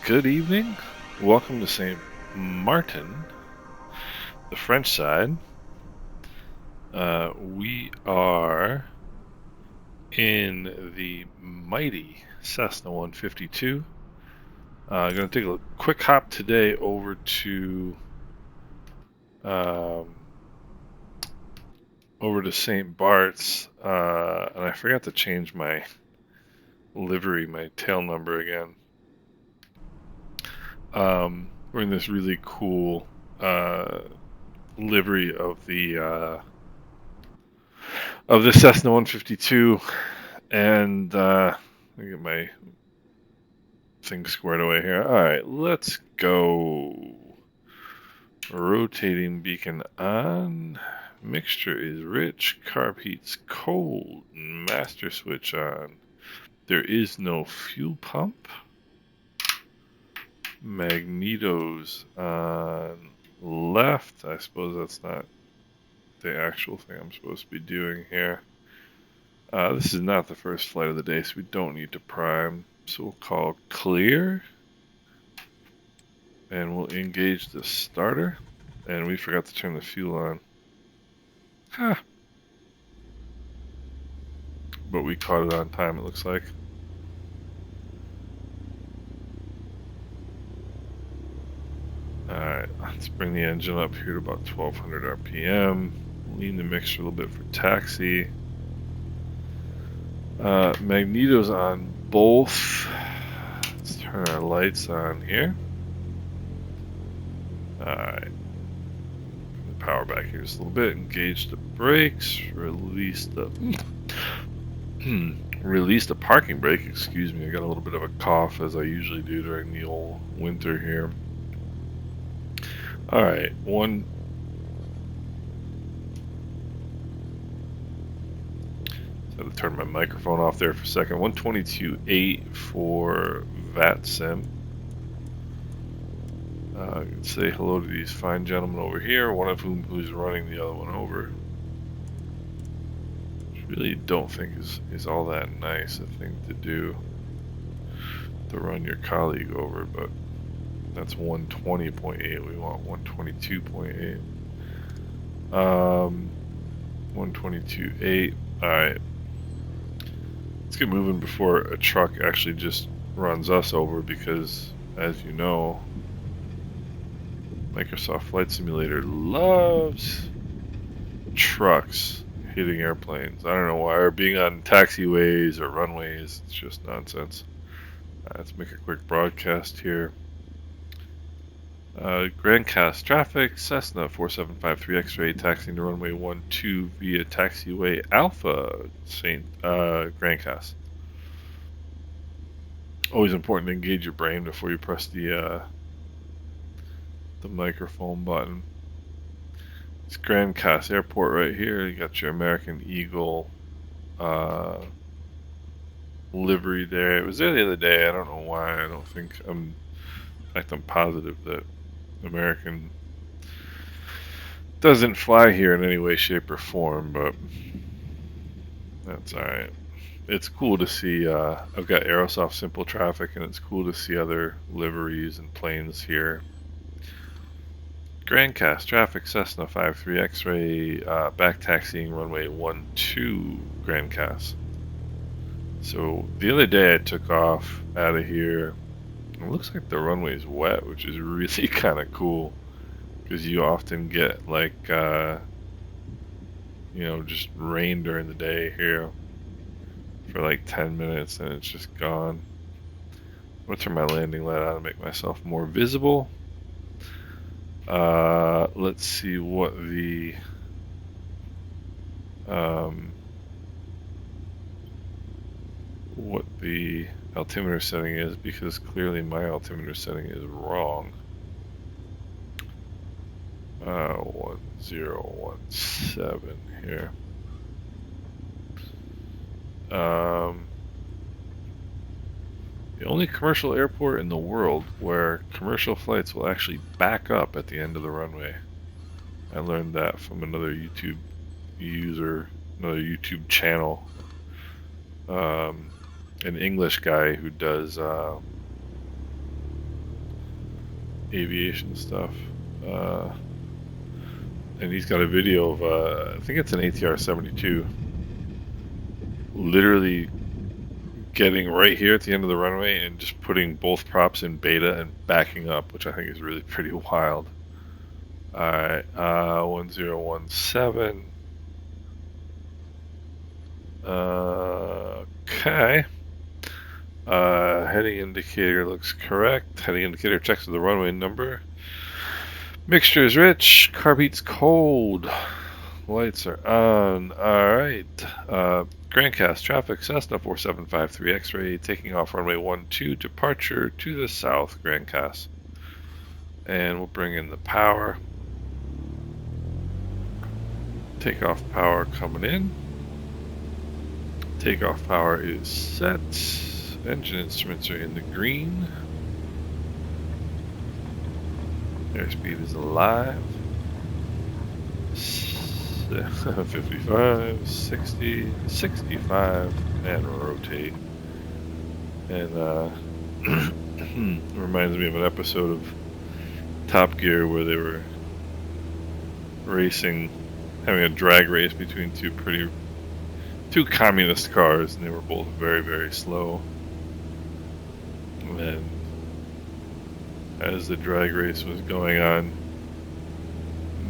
Good evening. Welcome to St. Martin, the French side. We are in the mighty Cessna 152. I'm going to take a quick hop today over to St. Barts, and I forgot to change my livery, my tail number again. We're in this really cool livery of the Cessna 152, and let me get my thing squared away here. All right, let's go. Rotating beacon on. Mixture is rich. Carb heat's cold. Master switch on. There is no fuel pump. Magnetos on left. I suppose that's not the actual thing I'm supposed to be doing here. This is not the first flight of the day, so we don't need to prime. So we'll call clear. And we'll engage the starter. And we forgot to turn the fuel on. Huh. But we caught it on time, it looks like. Alright, let's bring the engine up here to about 1200 RPM. Lean the mixture a little bit for taxi. Magneto's on both. Let's turn our lights on here. Alright. Power back here just a little bit. Engage the brakes. Release the release the parking brake. Excuse me. I got a little bit of a cough, as I usually do during the old winter here. All right, So to turn my microphone off there for a second. 122.8 for VATSIM. I can say hello to these fine gentlemen over here, one of whom who's running the other one over. Which I really don't think is all that nice a thing to do, to run your colleague over, but that's 120.8. We want 122.8. 122.8. Alright. Let's get moving before a truck actually just runs us over, because, as you know, Microsoft Flight Simulator loves trucks hitting airplanes. I don't know why, or being on taxiways or runways. It's just nonsense. Let's make a quick broadcast here. Grandcast traffic, Cessna 4753 X-ray taxiing to runway 12 via taxiway Alpha, Grandcast. Always important to engage your brain before you press the microphone button. It's Grandcast Airport right here. You got your American Eagle livery there. It was there the other day. I don't know why. I don't think in fact, I'm positive that American doesn't fly here in any way, shape, or form, but that's alright. It's cool to see, I've got Aerosoft Simple Traffic, and it's cool to see other liveries and planes here. Grandcast traffic, Cessna 53 X-ray, back taxiing runway 12 Grandcast. So the other day I took off out of here. It looks like the runway is wet, which is really kind of cool, because you often get like, just rain during the day here for like 10 minutes and it's just gone. I'm going to turn my landing light on to make myself more visible. Let's see what the altimeter setting is, because clearly my altimeter setting is wrong. 1017 here. The only commercial airport in the world where commercial flights will actually back up at the end of the runway. I learned that from another YouTube user, another YouTube channel. An English guy who does aviation stuff. And he's got a video of, I think it's an ATR 72, literally getting right here at the end of the runway and just putting both props in beta and backing up, which I think is really pretty wild. Alright, 1017. Okay. Heading indicator looks correct. Heading indicator checks with the runway number. Mixture is rich. Carb heat's cold. Lights are on. Alright. Grandcast traffic, Cessna 4753 X-ray, taking off runway 12, departure to the south, Grandcast. And we'll bring in the power. Takeoff power coming in. Takeoff power is set. Engine instruments are in the green. Airspeed is alive. 55, 60, 65, and rotate. And reminds me of an episode of Top Gear where they were racing, having a drag race between two communist cars, and they were both very, very slow. And as the drag race was going on,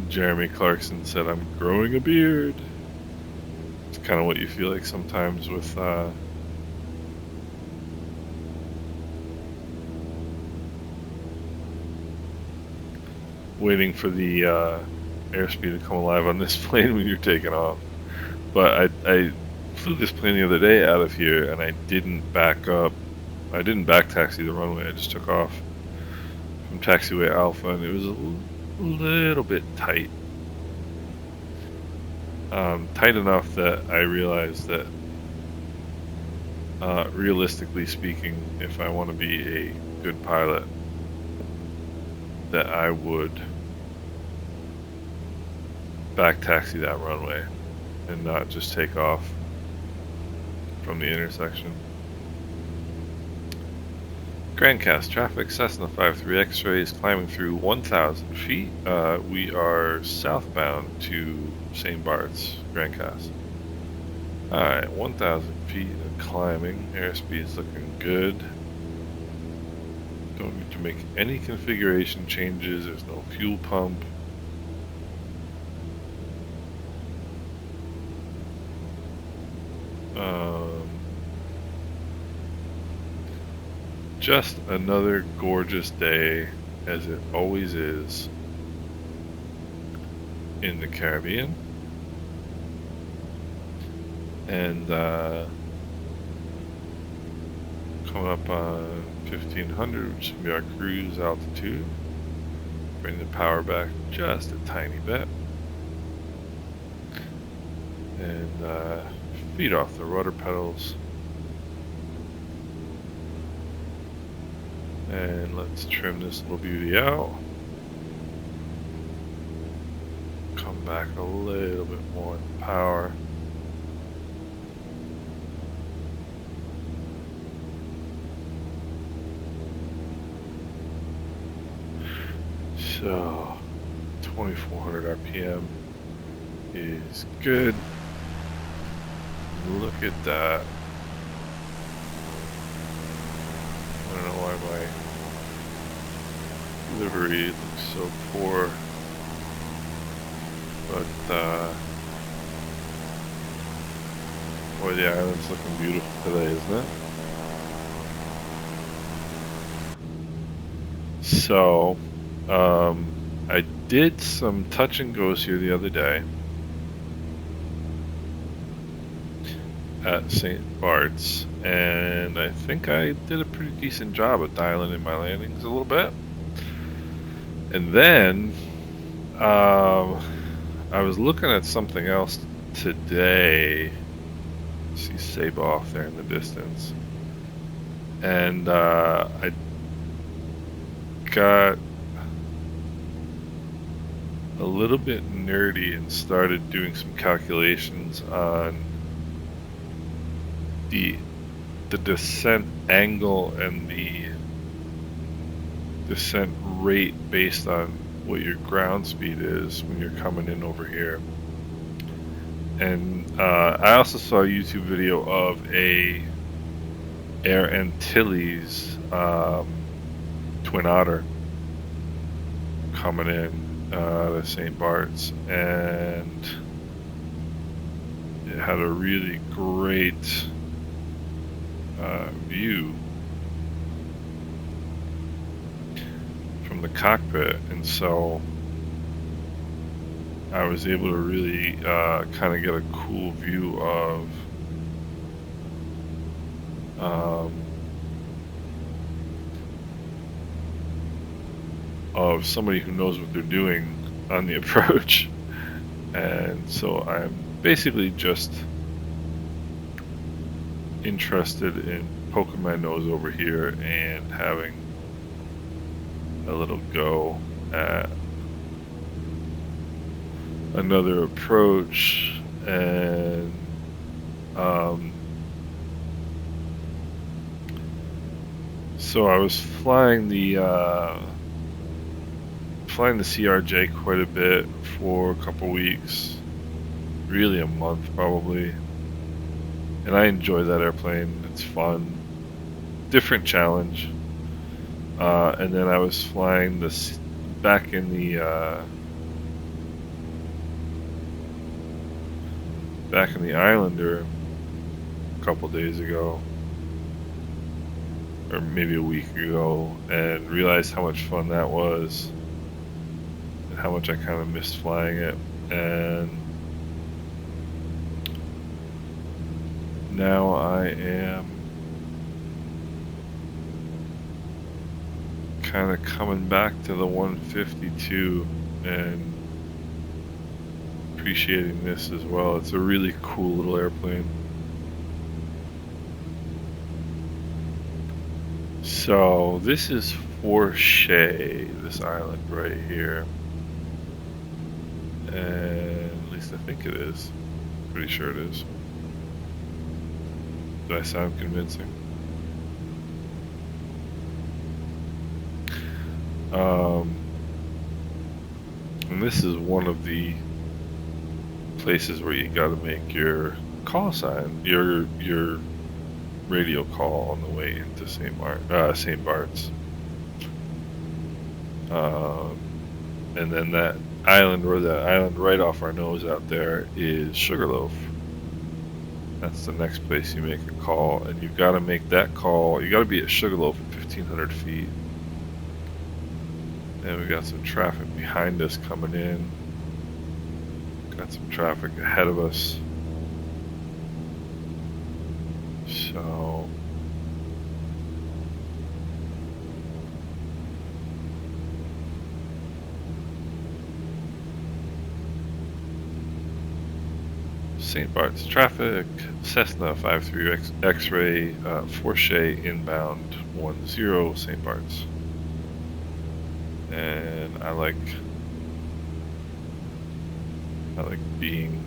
Jeremy Clarkson said, "I'm growing a beard." It's kind of what you feel like sometimes with waiting for the airspeed to come alive on this plane when you're taking off. But I flew this plane the other day out of here, and I didn't back up. I didn't back taxi the runway. I just took off from taxiway Alpha, and it was a little bit tight. Tight enough that I realized that, realistically speaking, if I want to be a good pilot, that I would back taxi that runway and not just take off from the intersection. Grandcast traffic, Cessna 53 X-ray is climbing through 1,000 feet. We are southbound to St. Barts, Grandcast. Alright, 1,000 feet and climbing. Airspeed's looking good. Don't need to make any configuration changes. There's no fuel pump. Just another gorgeous day, as it always is, in the Caribbean. And coming up on 1500, which will be our cruise altitude. Bring the power back just a tiny bit. And feed off the rudder pedals. And let's trim this little beauty out. Come back a little bit more in power. So 2400 RPM is good. Look at that. I don't know why my livery looks so poor, but boy, the island's looking beautiful today, isn't it? So, I did some touch and goes here the other day at St. Barts, and I think I did a pretty decent job at dialing in my landings a little bit. And then I was looking at something else today. See Sable off there in the distance, and I got a little bit nerdy and started doing some calculations on the descent angle and the descent rate based on what your ground speed is when you're coming in over here. And I also saw a YouTube video of a Air Antilles Twin Otter coming in to St. Barts, and it had a really great view from the cockpit, and so I was able to really kind of get a cool view of somebody who knows what they're doing on the approach. And so I'm basically just interested in poking my nose over here and having a little go at another approach. And so I was flying the CRJ quite a bit for a couple weeks, really a month probably, and I enjoy that airplane. It's fun, different challenge. And then I was flying this back in the Islander a couple days ago, or maybe a week ago, and realized how much fun that was and how much I kind of missed flying it. And now I am kind of coming back to the 152 and appreciating this as well. It's a really cool little airplane. So this is Forche, this island right here, and at least I think it is. Pretty sure it is. Do I sound convincing? And this is one of the places where you got to make your call sign, your radio call on the way into St. Barts. And then that island, or that island right off our nose out there, is Sugarloaf. That's the next place you make a call, and you've got to make that call. You got to be at Sugarloaf at 1,500 feet. And we got some traffic behind us coming in. Got some traffic ahead of us. So St. Bart's traffic, Cessna 53 X-ray, Forche inbound 10 St. Bart's. And I like being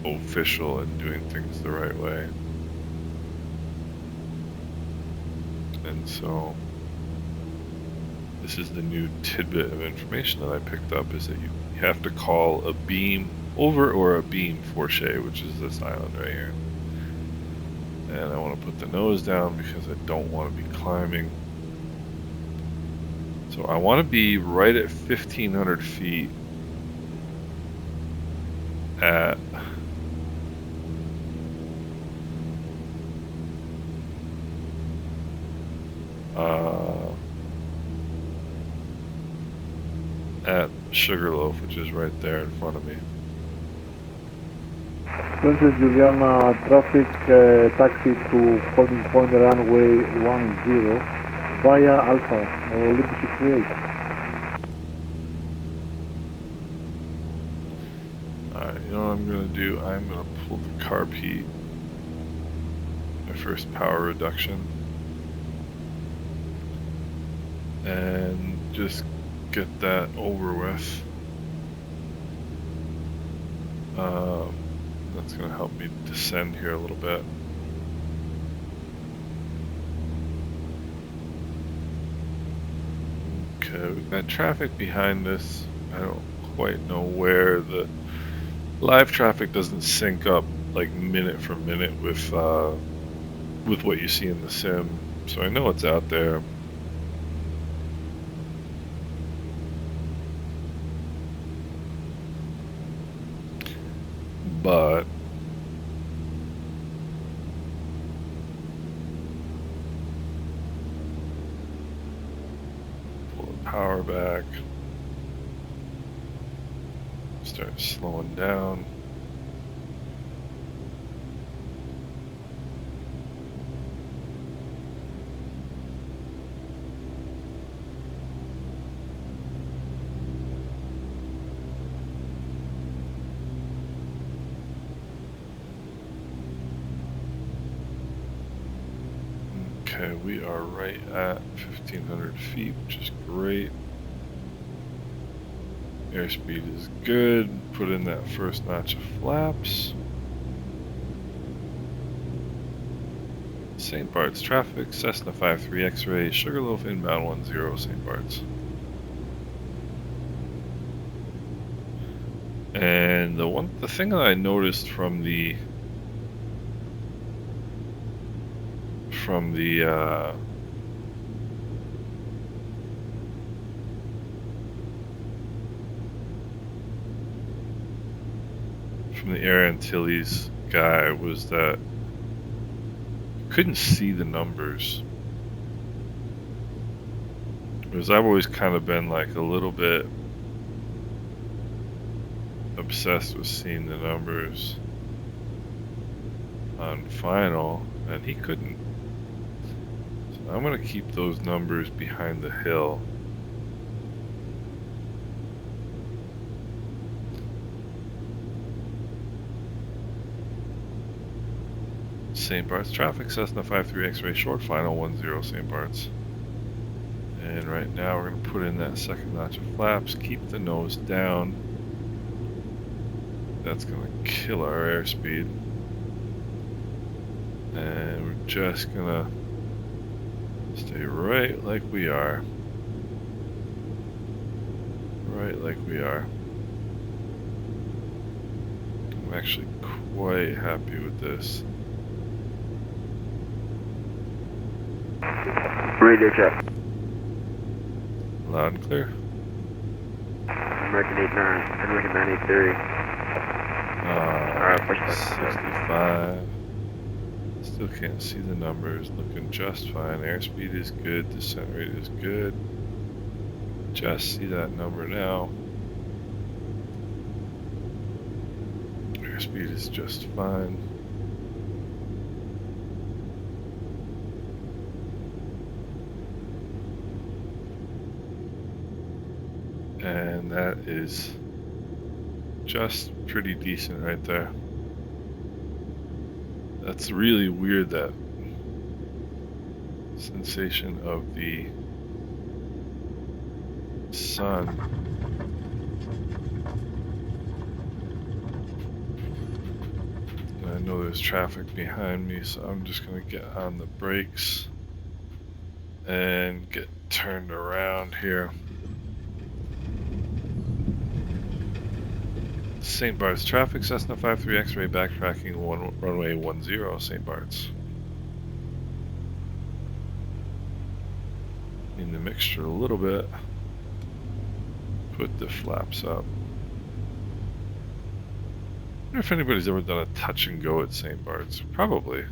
official and doing things the right way. And so this is the new tidbit of information that I picked up, is that you have to call a beam over or a beam Forche, which is this island right here. And I want to put the nose down because I don't want to be climbing. So I want to be right at 1,500 feet at Sugarloaf, which is right there in front of me. Princess Juliana traffic taxi to holding point runway 10 via Alpha or Olympus 68. Alright, you know what I'm going to do? I'm going to pull the carb heat, my first power reduction, and just get that over with. That's going to help me descend here a little bit. Okay, we've got traffic behind us. I don't quite know where. The live traffic doesn't sync up like minute for minute with what you see in the sim, so I know it's out there. But pull the power back, start slowing down. Okay, we are right at 1,500 feet, which is great. Airspeed is good. Put in that first notch of flaps. St. Bart's traffic, Cessna 53 X-ray, Sugarloaf inbound 10, St. Bart's. And the thing that I noticed from the Air Antilles guy was that I couldn't see the numbers. Because I've always kind of been like a little bit obsessed with seeing the numbers on final, and he couldn't. So I'm going to keep those numbers behind the hill. St. Bart's traffic, Cessna 53 X-ray short, final 10 St. Bart's. And right now we're going to put in that second notch of flaps, keep the nose down. That's going to kill our airspeed. And we're just going to stay right like we are. Right like we are. I'm actually quite happy with this. Radio check. Loud and clear. American 89, American 93. Alright, push back. 65. Still can't see the numbers. Looking just fine. Airspeed is good. Descent rate is good. Just see that number now. Airspeed is just fine. And that is just pretty decent right there. That's really weird, that sensation of the sun. And I know there's traffic behind me, so I'm just going to get on the brakes and get turned around here. St. Bart's traffic, Cessna 53 X-ray backtracking runway 10 St. Bart's. In the mixture a little bit. Put the flaps up. I wonder if anybody's ever done a touch and go at St. Bart's. Probably. In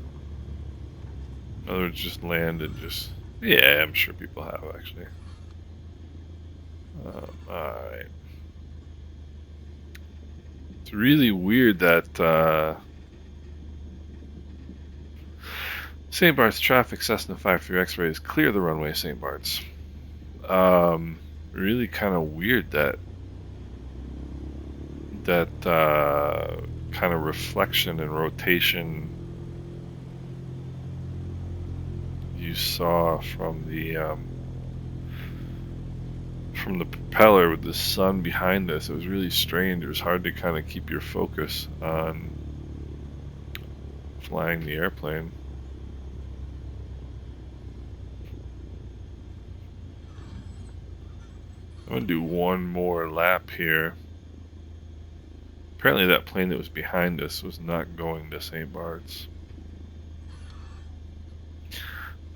other words, just land and just... Yeah, I'm sure people have, actually. Alright. It's really weird that St. Bart's traffic, Cessna 53 X-ray is clear the runway, St. Bart's. Really kind of weird that kind of reflection and rotation you saw from the propeller with the sun behind us. It was really strange. It was hard to kind of keep your focus on flying the airplane. I'm going to do one more lap here. Apparently that plane that was behind us was not going to St. Bart's.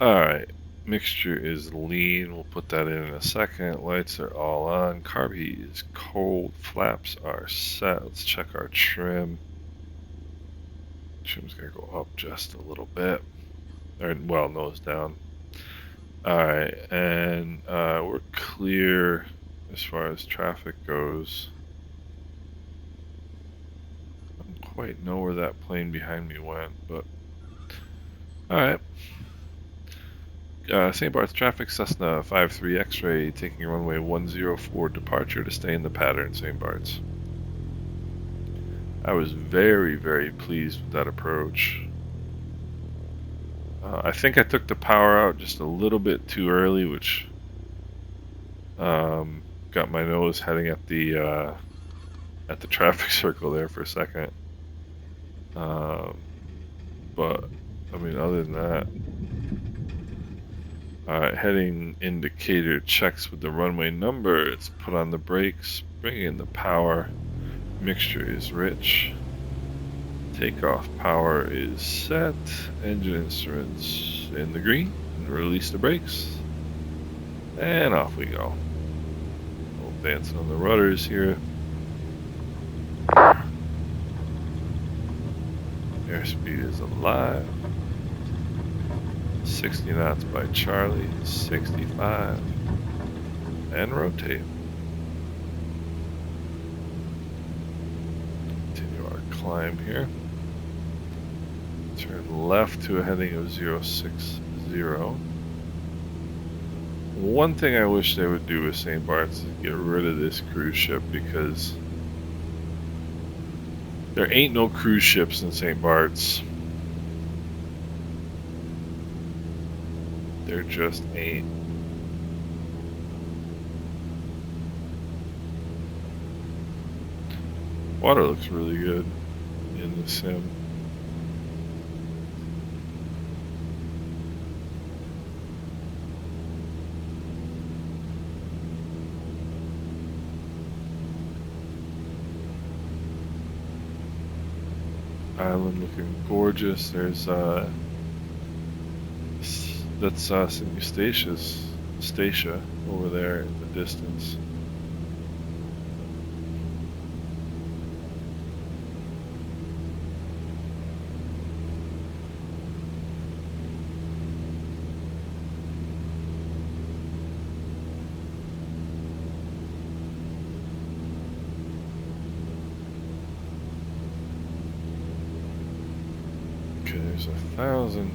Alright, mixture is lean. We'll put that in a second. Lights are all on. Carb heat is cold. Flaps are set. Let's check our trim. Trim's going to go up just a little bit. Or, well, nose down. Alright, and we're clear as far as traffic goes. I don't quite know where that plane behind me went, but alright. St. Bart's traffic, Cessna 53 X-ray, taking runway 10 for departure to stay in the pattern, St. Bart's. I was very, very pleased with that approach. I think I took the power out just a little bit too early, which got my nose heading at the traffic circle there for a second. But I mean, other than that, heading indicator checks with the runway number. It's put on the brakes, bringing in the power. Mixture is rich. Takeoff power is set. Engine instruments in the green. And release the brakes. And off we go. A little dancing on the rudders here. Airspeed is alive. 60 knots by Charlie. 65. And rotate. Continue our climb here. Turn left to a heading of 060. One thing I wish they would do with St. Bart's is get rid of this cruise ship, because there ain't no cruise ships in St. Bart's. There just ain't. Water looks really good in the sim. Island looking gorgeous. There's that's St. Eustatius Statia over there in the distance. Okay, there's 1,000.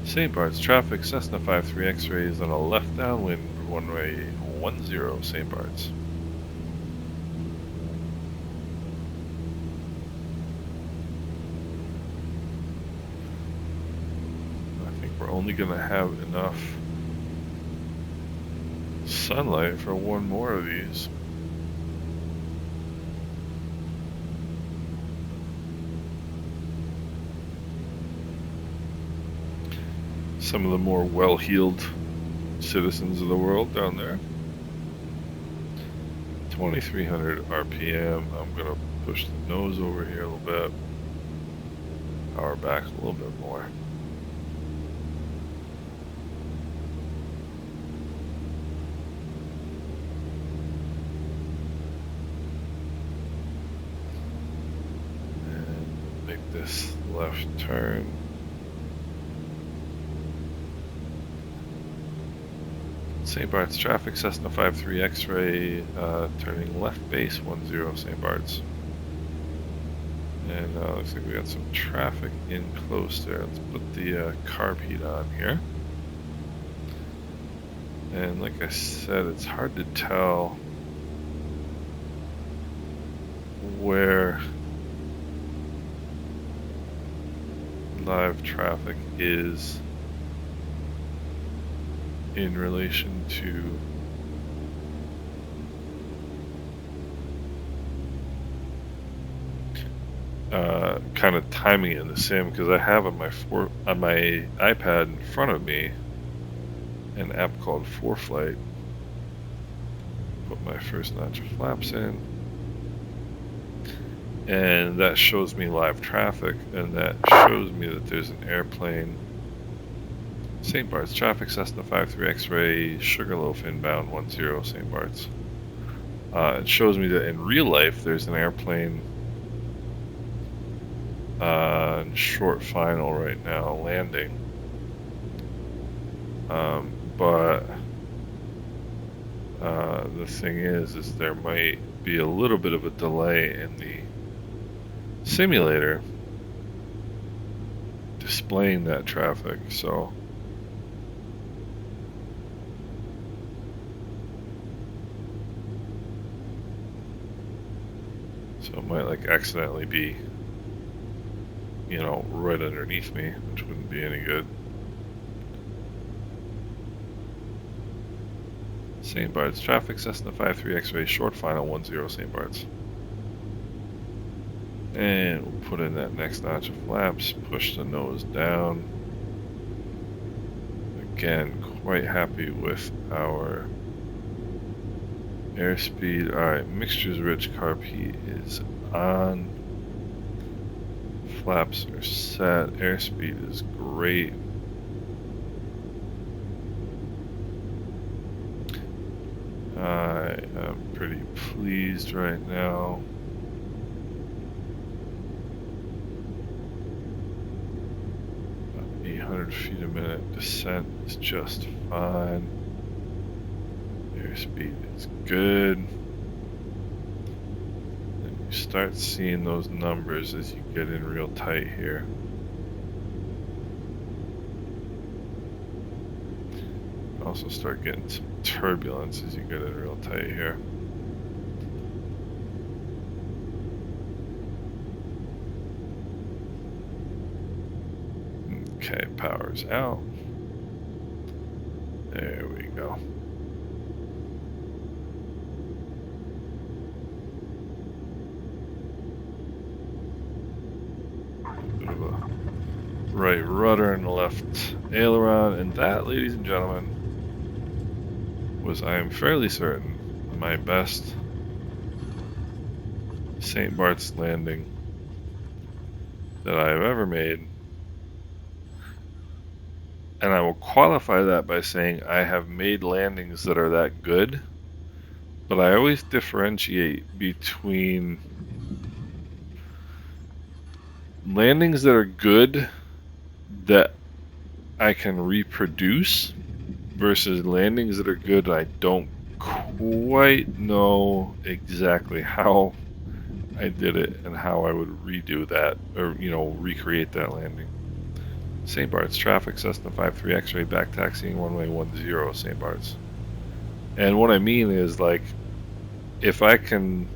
St. Bart's traffic, Cessna 53 X-ray is on a left downwind runway 10 St. Bart's. I think we're only going to have enough sunlight for one more of these. Some of the more well-heeled citizens of the world down there. 2300 RPM. I'm gonna push the nose over here a little bit. Power back a little bit more. And make this left turn. St. Bart's traffic, Cessna 53 X-ray, turning left base 10 St. Bart's. And looks like we got some traffic in close there. Let's put the carb heat on here. And like I said, it's hard to tell where live traffic is in relation to kind of timing in the sim, because I have on my iPad in front of me an app called ForeFlight, put my first notch of flaps in. And that shows me live traffic, and that shows me that there's an airplane. St. Barts, traffic, Cessna 53 X-ray, Sugarloaf inbound 10, St. Barts. It shows me that in real life there's an airplane in short final right now, landing. But the thing is there might be a little bit of a delay in the simulator displaying that traffic, so it might like accidentally be, you know, right underneath me, which wouldn't be any good. St. Barts, traffic, Cessna 53 X-ray, short final 10, St. Barts. And we'll put in that next notch of flaps, push the nose down. Again, quite happy with our airspeed. Alright, mixtures rich, carb heat is on. Flaps are set, airspeed is great. I am pretty pleased right now. About 800 feet a minute descent is just fine. Airspeed is good. And you start seeing those numbers as you get in real tight here. Also start getting some turbulence as you get in real tight here. Okay, power's out. There we go. Bit of a right rudder and left aileron, and that, ladies and gentlemen, was, I am fairly certain, my best St. Barts landing that I have ever made. And I will qualify that by saying I have made landings that are that good, but I always differentiate between landings that are good that I can reproduce versus landings that are good I don't quite know exactly how I did it and how I would redo that, or, you know, recreate that landing. St. Barts, traffic, Cessna 53 X-ray, back taxiing runway 10, St. Barts. And what I mean is, like, if I can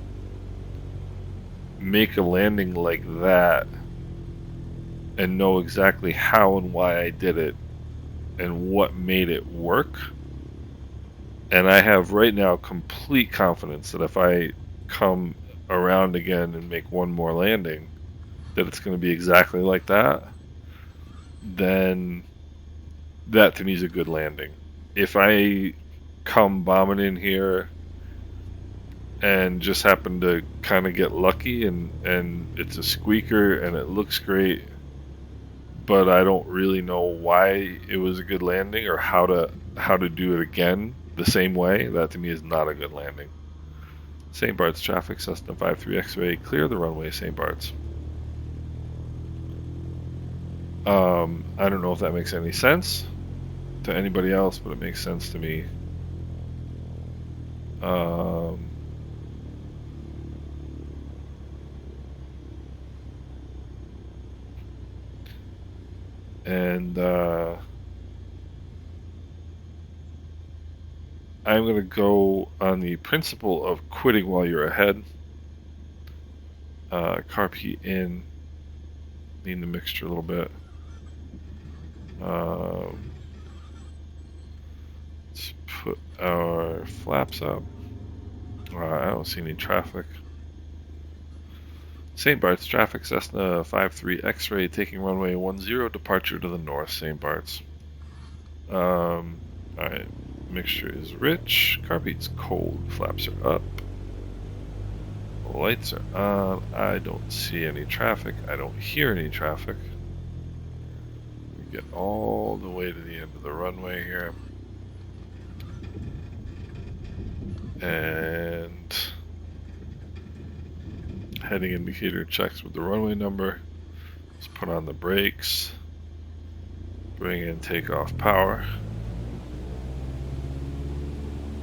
make a landing like that and know exactly how and why I did it and what made it work, and I have right now complete confidence that if I come around again and make one more landing, that it's going to be exactly like that, then that to me is a good landing. If I come bombing in here and just happen to kind of get lucky and it's a squeaker and it looks great, but I don't really know why it was a good landing or how to do it again the same way, that to me is not a good landing. St. Barts, traffic, Cessna 53 X-ray, clear the runway, St. Barts. I don't know if that makes any sense to anybody else, but it makes sense to me. And I'm going to go on the principle of quitting while you're ahead. Carb heat in, lean the mixture a little bit. Let's put our flaps up. I don't see any traffic. St. Barts, traffic, Cessna 53 X-ray, taking runway 10, departure to the north, St. Barts. Alright, Mixture is rich. Carpete's cold. Flaps are up. Lights are on. I don't see any traffic. I don't hear any traffic. We get all the way to the end of the runway here. And heading indicator checks with the runway number. Let's put on the brakes. Bring in takeoff power.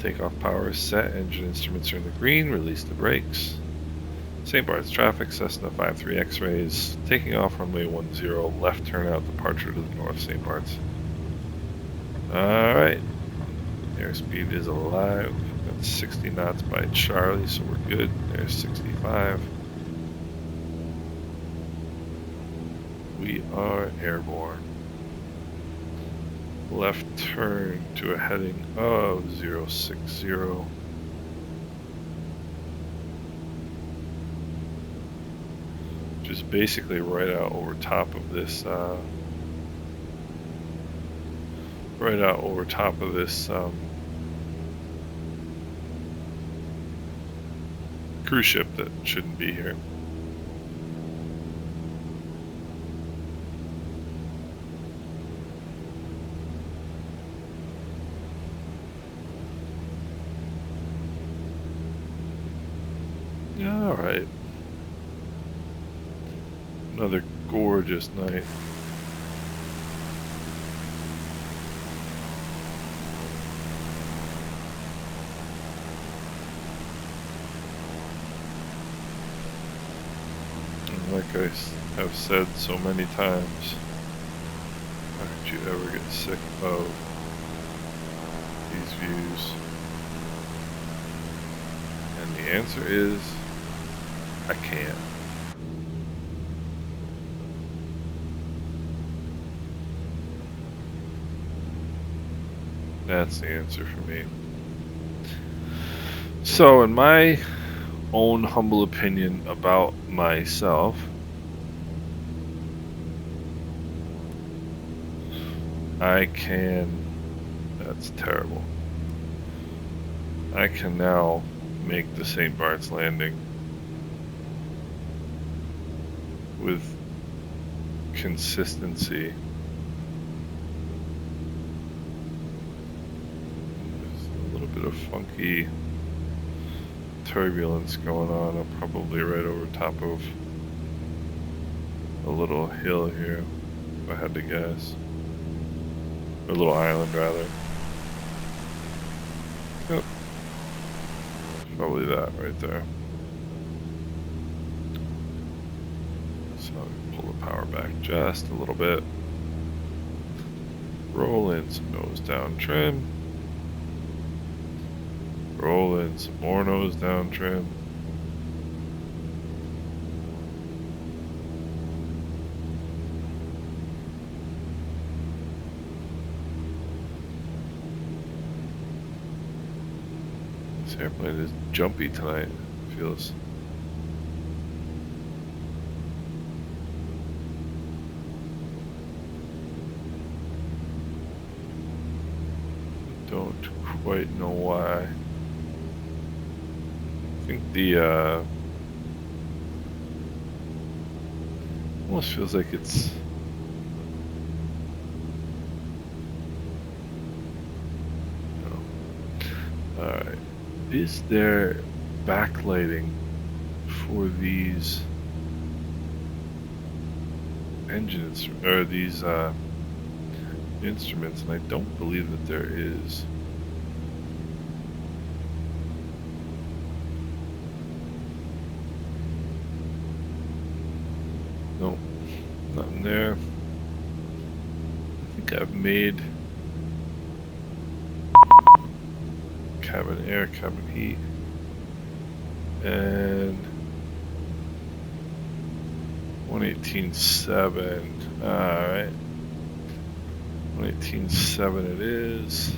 Takeoff power is set. Engine instruments are in the green. Release the brakes. St. Barts traffic, Cessna 53 X-rays, taking off runway 10, left turn out, departure to the north, St. Barts. Alright, airspeed is alive. That's 60 knots by Charlie, so we're good. There's 65. We are airborne. Left turn to a heading of 060. Just basically right out over top of this cruise ship that shouldn't be here. All right. Another gorgeous night. And like I have said so many times, how could you ever get sick of these views? And the answer is, I can't. That's the answer for me. So, in my own humble opinion about myself, that's terrible. I can now make the St. Barts landing with consistency. Bit of funky turbulence going on. I'm probably right over top of a little hill here, if I had to guess. Or a little island, rather. Yep. Probably that right there. So I'll pull the power back just a little bit. Roll in some nose down trim. Roll in some more nose down trim. This airplane is jumpy tonight. It feels. Don't quite know why. I think the almost feels like it's alright. Is there backlighting for these engines or these instruments? And I don't believe that there is. Nope, nothing there. I think I've made cabin air, cabin heat, and 118.7. Alright. 118.7 it is.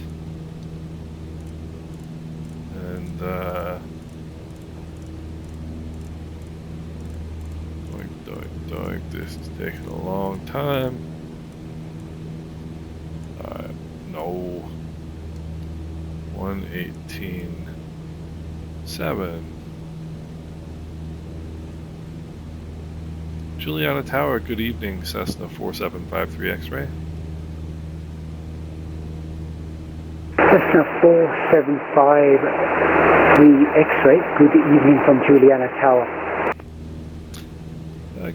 And doink. This is taking a long time. No. 118.7. Juliana Tower, good evening, Cessna 4753 X-ray. Cessna 4753 X-ray, good evening from Juliana Tower.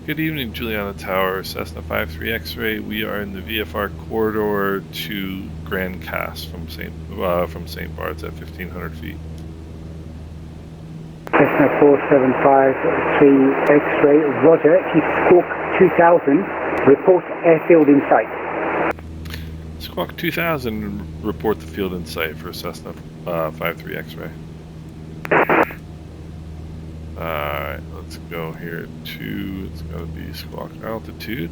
Good evening, Juliana Tower, Cessna 53 X-ray. We are in the VFR corridor to Grand Cass from St. Barts at 1,500 feet. Cessna 4753 X-ray, roger, if Squawk 2000, report airfield in sight. Squawk 2000, report the field in sight for Cessna 53 X-ray. Alright, let's go here to, it's going to be squawk altitude.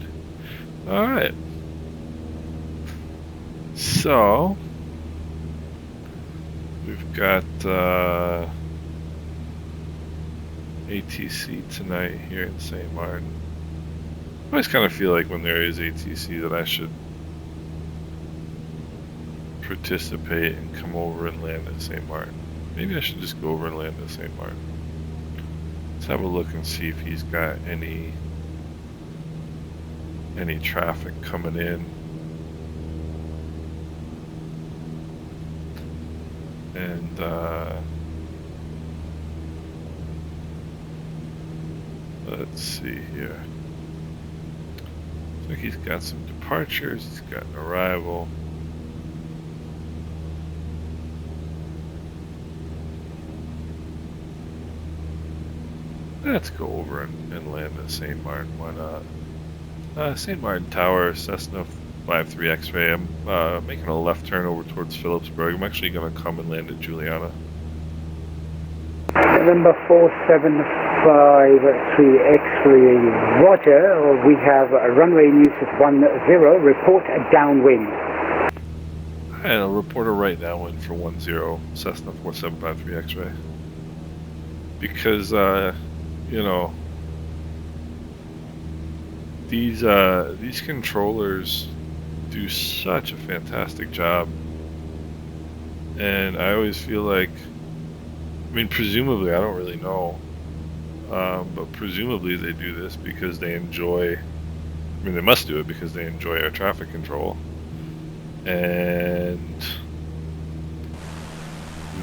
Alright. So, we've got ATC tonight here in St. Martin. I always kind of feel like when there is ATC that I should participate and come over and land at St. Martin. Maybe I should just go over and land at St. Martin. Let's have a look and see if he's got any traffic coming in. And let's see here. Looks like he's got some departures, he's got an arrival. Let's go over and land at St. Martin, why not? St. Martin Tower, Cessna 53 X-ray. I'm making a left turn over towards Phillipsburg. I'm actually going to come and land at Juliana. Number 4753 X-ray, roger, we have runway news of 10, report downwind. And I'll report a right downwind for 10, Cessna 4753 X-ray. Because, you know, these controllers do such a fantastic job, and I always feel like, I mean, presumably, I don't really know, but presumably they do this because they enjoy, I mean, they must do it because they enjoy air traffic control, and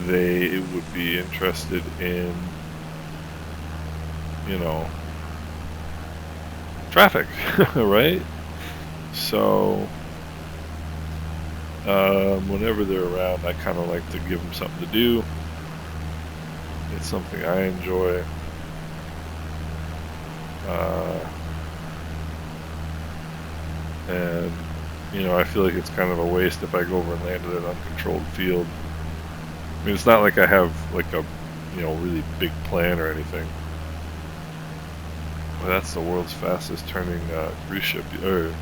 they would be interested in, you know, traffic, right? So, whenever they're around, I kind of like to give them something to do. It's something I enjoy. And, you know, I feel like it's kind of a waste if I go over and land at an uncontrolled field. I mean, it's not like I have, like, a, you know, really big plan or anything. Well, that's the world's fastest turning cruise ship, or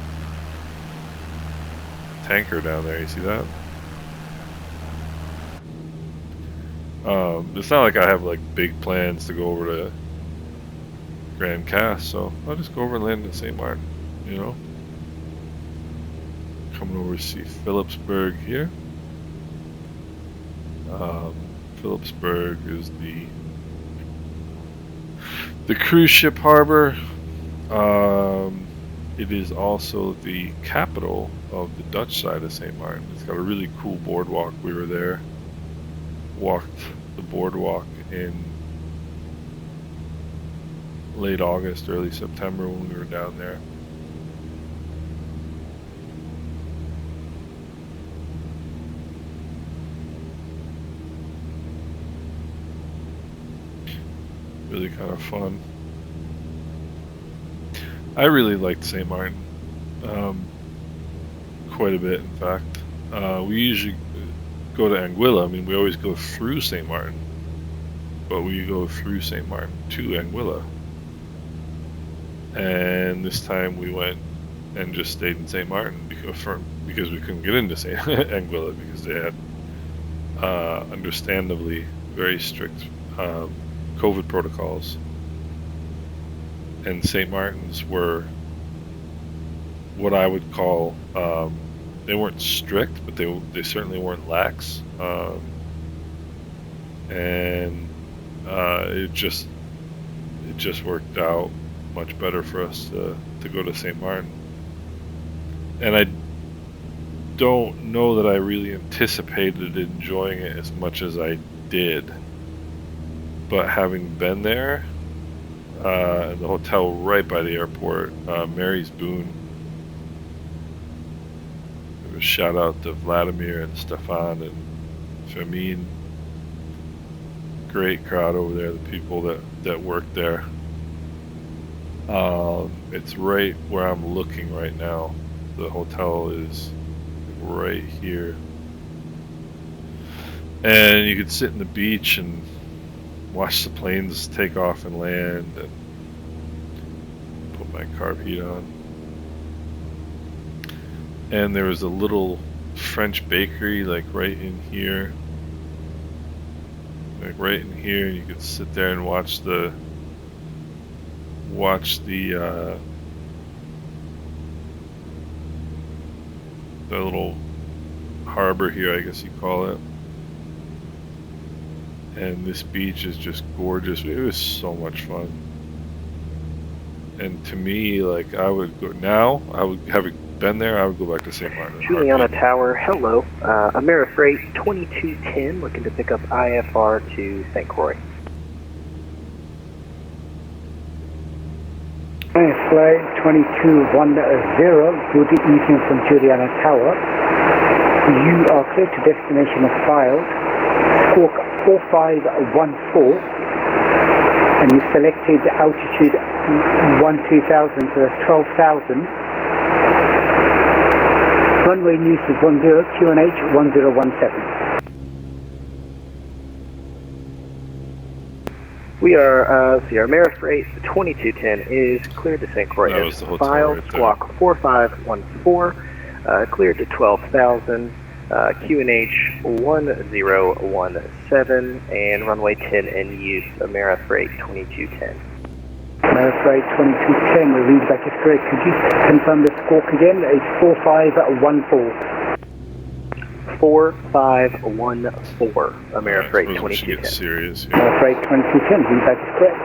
tanker down there, you see that? It's not like I have like big plans to go over to Grand Cass, so I'll just go over and land in St. Martin, you know? Coming over to see Phillipsburg here. Phillipsburg is the cruise ship harbor. It is also the capital of the Dutch side of St. Martin. It's got a really cool boardwalk. We were there, walked the boardwalk in late August, early September when we were down there. Really kind of fun. I really liked St. Martin, quite a bit, in fact. We usually go to Anguilla. I mean, we always go through St. Martin, but we go through St. Martin to Anguilla. And this time we went and just stayed in St. Martin because we couldn't get into St. Anguilla because they had, understandably, very strict COVID protocols. And St. Martin's were what I would call, they weren't strict, but they certainly weren't lax. and it just worked out much better for us to go to St. Martin. And I don't know that I really anticipated enjoying it as much as I did, but having been there, in the hotel right by the airport, Mary's Boone. It was shout out to Vladimir and Stefan and Famine. Great crowd over there, the people that work there. It's right where I'm looking right now. The hotel is right here. And you could sit in the beach and watch the planes take off and land, and put my carb heat on. And there was a little French bakery like right in here. Like right in here, and you could sit there and watch the little harbor here, I guess you call it. And this beach is just gorgeous. It was so much fun. And to me, like, I would go now. I would, having been there, I would go back to St. Martin. Juliana Tower, hello. Amerifreight 2210, looking to pick up IFR to St. Croix. Flight 2210, good evening from Juliana Tower. You are clear to destination as filed. Squawk 4514, and you selected altitude 12,000, so that's 12,000. Runway news is 10, QNH 1017. We are, our Amerifreight 2210 is cleared to St. Croix. That was the hotel File, right there. squawk 4514, cleared to 12,000, QNH 1017, and runway 10 in use, Amerifreight 2210. Amerifreight 2210, the readback is correct. Could you confirm the squawk again? It's 4514. 4514, Amerifreight Get 2210. serious here. Amerifreight 2210, readback is correct.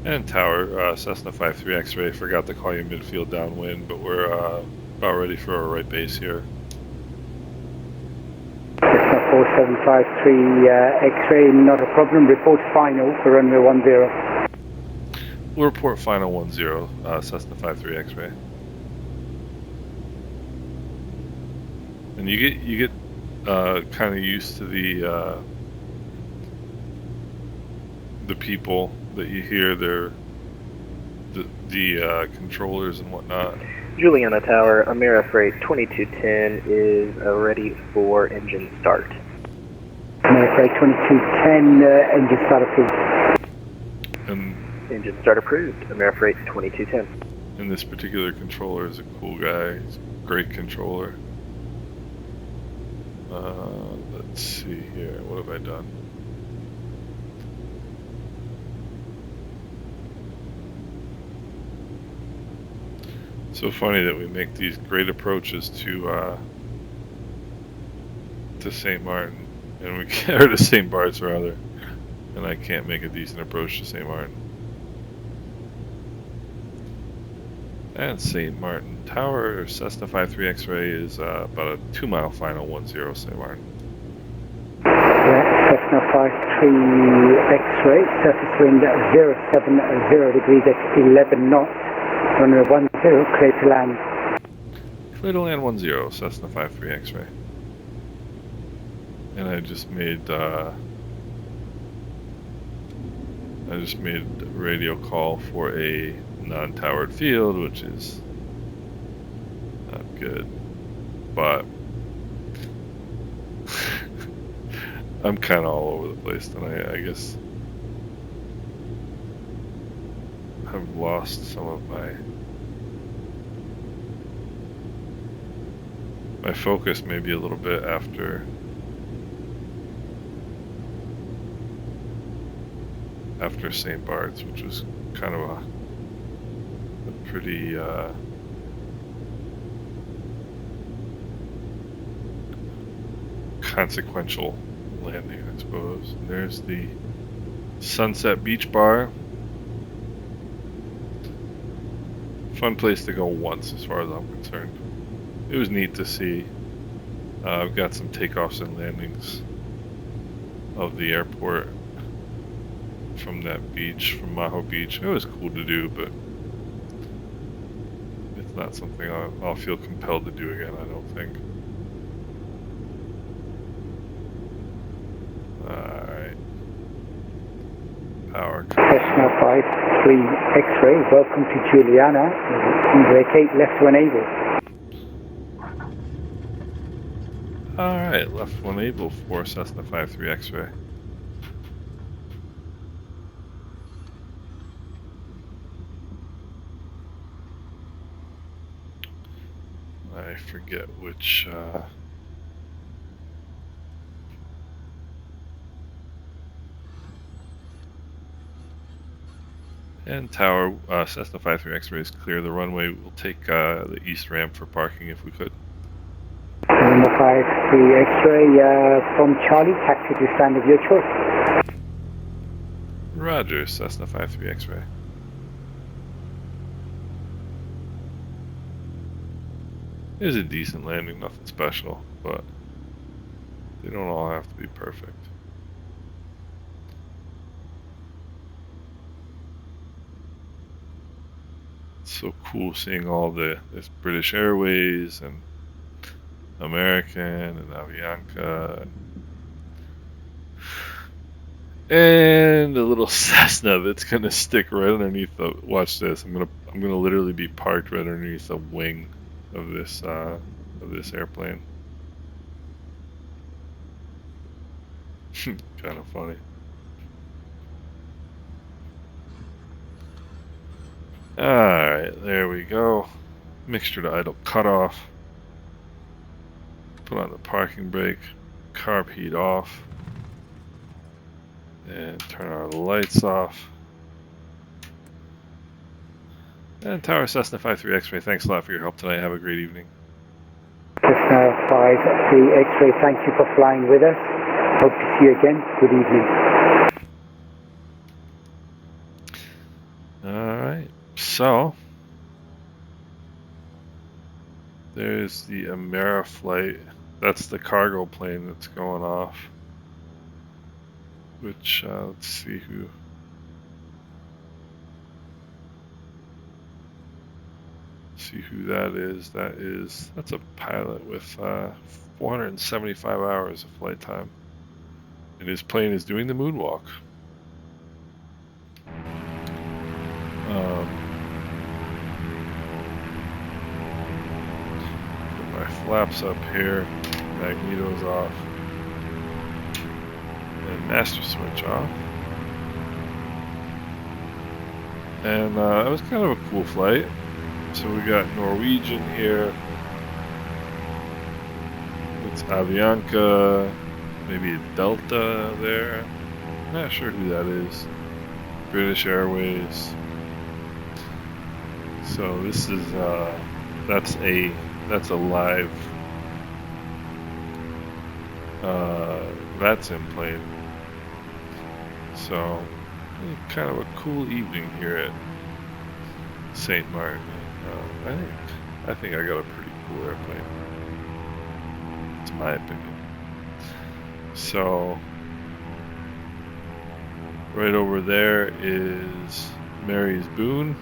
And tower, Cessna 53 X-ray. Forgot to call you midfield downwind, but we're about ready for our right base here. Cessna 4753 X-ray, not a problem. Report final for runway 10. We'll report final 10, Cessna 53 X-ray. And you get kind of used to the people that you hear, the controllers and whatnot. Juliana Tower, Amerifreight 2210 is ready for engine start. Amerifreight 2210, engine start approved. And Engine start approved, Amerifreight 2210. and this particular controller is a cool guy. He's a great controller. Let's see here. What have I done? So funny that we make these great approaches to St. Martin, and we or to St. Barts rather, and I can't make a decent approach to St. Martin. And St. Martin Tower, Cessna 53 X-ray is about a 2-mile final 10 St. Martin. Cessna 53 X-ray, surface wind 070 degrees at 11 knots. Runway 10, clear to land. Clear to land 10, Cessna 53 X-ray. And I just made a radio call for a non-towered field, which is not good, but I'm kind of all over the place tonight. I guess I've lost some of my focus maybe a little bit after St. Barts, which was kind of a consequential landing, I suppose. And there's the Sunset Beach Bar. Fun place to go once, as far as I'm concerned. It was neat to see. I've got some takeoffs and landings of the airport from that beach, from Maho Beach. It was cool to do, but it's not something I'll feel compelled to do again, I don't think. Alright. Power. Cessna 53 X-ray, welcome to Juliana. Vacate left when able. Alright, left one able for Cessna 53 X-ray. I forget which and tower, Cessna 53 X-ray is clear. The runway will take the east ramp for parking if we could. Cessna 53 X-ray from Charlie, taxi to stand of your choice. Roger, Cessna 53 X-ray. It was a decent landing, nothing special, but they don't all have to be perfect. It's so cool seeing all this British Airways and American and Avianca and a little Cessna that's gonna stick right underneath the. Watch this! I'm gonna literally be parked right underneath the wing of this airplane. Kind of funny. Alright, there we go. Mixture to idle cutoff. Put on the parking brake. Carb heat off. And turn our lights off. And Tower Cessna 53 X-ray, thanks a lot for your help tonight. Have a great evening. Cessna 53 X-ray, thank you for flying with us. Hope to see you again. Good evening. Alright, so there's the Ameriflight. That's the cargo plane that's going off. Which, let's see who. See who that is. That's a pilot with 475 hours of flight time. And his plane is doing the moonwalk. Put my flaps up here, magnetos off, and master switch off. And that was kind of a cool flight. So we got Norwegian here. It's Avianca, maybe a Delta there. Not sure who that is. British Airways. So this is that's a live VATSIM plane. So kind of a cool evening here at St. Martin. I think I got a pretty cool airplane. It's my opinion. So right over there is Mary's Boon.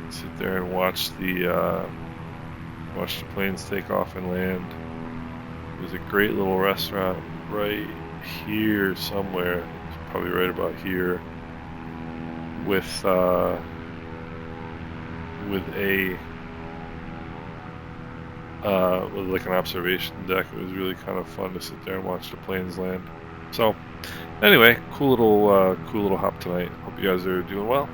Sit there and watch the planes take off and land. There's a great little restaurant right here somewhere. It's probably right about here with like an observation deck. It was really kind of fun to sit there and watch the planes land. So anyway, cool little hop tonight. Hope you guys are doing well.